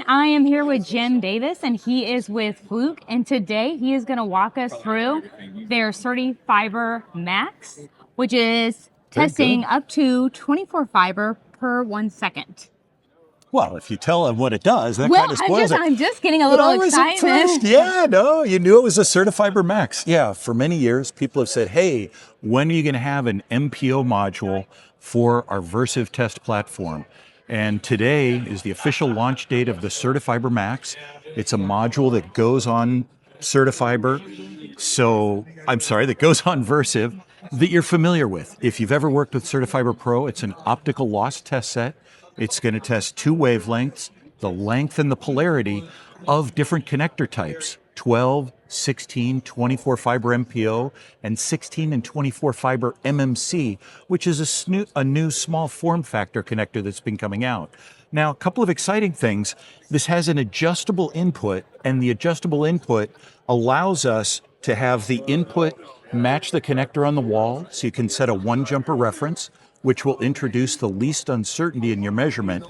I am here with Jim Davis, and he is with Fluke. And today he is going to walk us through their CertiFiber Max, which is testing up to 24 fiber per 1 second. Well, if you tell them what it does, that kind of spoils it. I'm just getting a little excitement. Yeah, no, you knew it was a CertiFiber Max. Yeah, for many years, people have said, hey, when are you going to have an MPO module for our Versiv test platform? And today is the official launch date of the CertiFiber Max. It's a module that goes on CertiFiber. That goes on Versiv that you're familiar with. If you've ever worked with CertiFiber Pro, it's an optical loss test set. It's going to test two wavelengths, the length and the polarity of different connector types, 12, 16, 24 fiber MPO, and 16 and 24 fiber MMC, which is a new small form factor connector that's been coming out. Now, a couple of exciting things. This has an adjustable input, and the adjustable input allows us to have the input match the connector on the wall, so you can set a one jumper reference, which will introduce the least uncertainty in your measurement.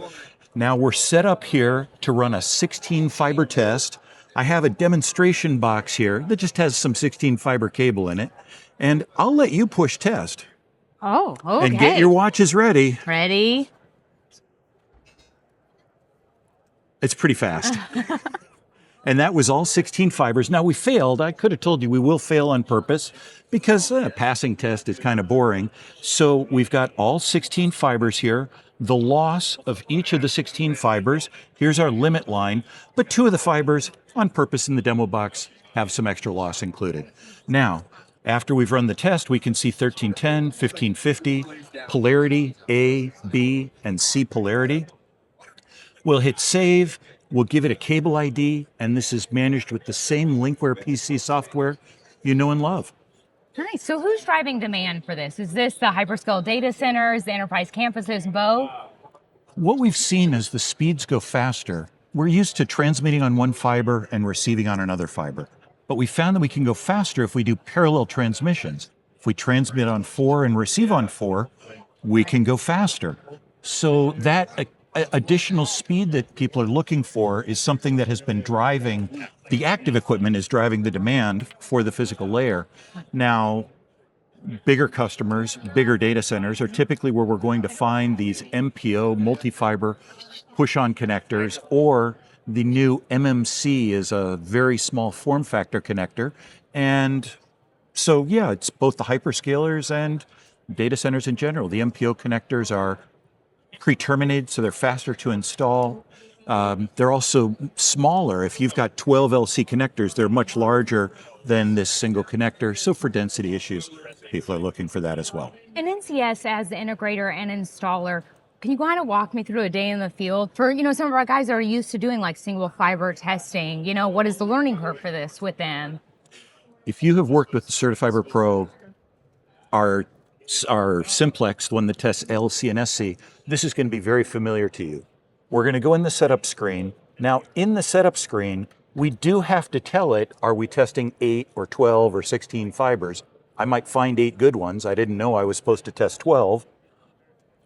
Now we're set up here to run a 16 fiber test. I have a demonstration box here that just has some 16 fiber cable in it, and I'll let you push test. Oh, okay. And get your watches ready. Ready? It's pretty fast. And that was all 16 fibers. Now we failed. I could have told you we will fail on purpose because a passing test is kind of boring. So we've got all 16 fibers here. The loss of each of the 16 fibers, here's our limit line, but two of the fibers on purpose in the demo box have some extra loss included. Now, after we've run the test, we can see 1310, 1550, polarity, A, B, and C polarity. We'll hit save. We'll give it a cable ID, and this is managed with the same Linkware PC software you know and love. Nice. So who's driving demand for this? Is this the hyperscale data centers, the enterprise campuses, both? What we've seen as the speeds go faster, we're used to transmitting on one fiber and receiving on another fiber. But we found that we can go faster if we do parallel transmissions. If we transmit on 4 and receive on 4, we can go faster. So that additional speed that people are looking for is something that has been driving, the active equipment is driving the demand for the physical layer. Now, bigger customers, bigger data centers are typically where we're going to find these MPO multi-fiber push-on connectors, or the new MMC is a very small form factor connector. And so, yeah, it's both the hyperscalers and data centers in general. The MPO connectors are pre-terminated, so they're faster to install. They're also smaller. If you've got 12 LC connectors, they're much larger than this single connector. So for density issues, people are looking for that as well. And NCS, as the integrator and installer, can you kind of walk me through a day in the field for, some of our guys that are used to doing like single fiber testing? What is the learning curve for this with them? If you have worked with the CertiFiber Pro, our simplex, the one that tests LC and SC, this is going to be very familiar to you. We're going to go in the setup screen. Now, in the setup screen, we do have to tell it, are we testing 8 or 12 or 16 fibers? I might find 8 good ones. I didn't know I was supposed to test 12.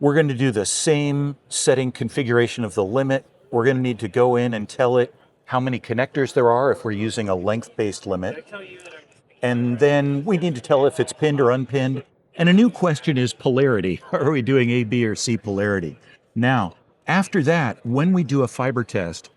We're going to do the same setting configuration of the limit. We're going to need to go in and tell it how many connectors there are if we're using a length-based limit. And then we need to tell if it's pinned or unpinned. And a new question is polarity. Are we doing A, B, or C polarity? Now, after that, when we do a fiber test,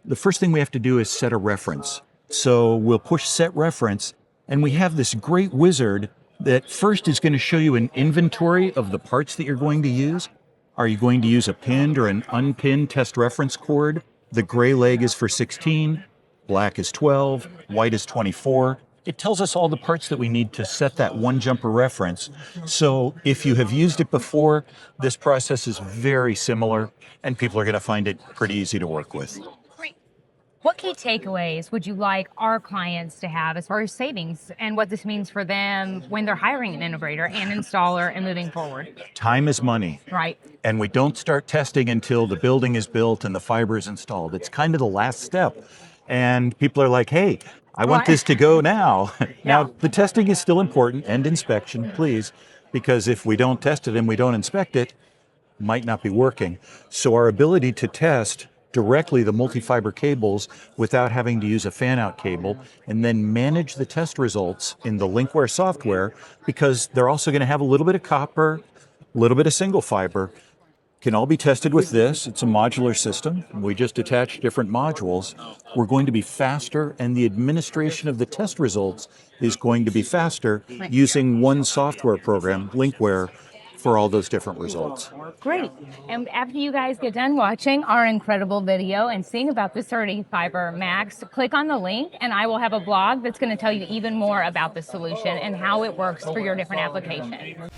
the first thing we have to do is set a reference. So we'll push set reference, and we have this great wizard that first is going to show you an inventory of the parts that you're going to use. Are you going to use a pinned or an unpinned test reference cord? The gray leg is for 16, black is 12, white is 24. It tells us all the parts that we need to set that one jumper reference. So if you have used it before, this process is very similar, and people are going to find it pretty easy to work with. Great. What key takeaways would you like our clients to have as far as savings and what this means for them when they're hiring an integrator and installer and moving forward? Time is money. Right. And we don't start testing until the building is built and the fiber is installed. It's kind of the last step. And people are like, hey, I want this to go now. Now, the testing is still important, and inspection, please, because if we don't test it and we don't inspect it, it might not be working. So our ability to test directly the multi-fiber cables without having to use a fan-out cable, and then manage the test results in the Linkware software, because they're also going to have a little bit of copper, a little bit of single fiber. Can all be tested with this. It's a modular system. We just attach different modules. We're going to be faster, and the administration of the test results is going to be faster using one software program, Linkware, for all those different results. Great. And after you guys get done watching our incredible video and seeing about the CertiFiber Max, click on the link and I will have a blog that's going to tell you even more about the solution and how it works for your different applications.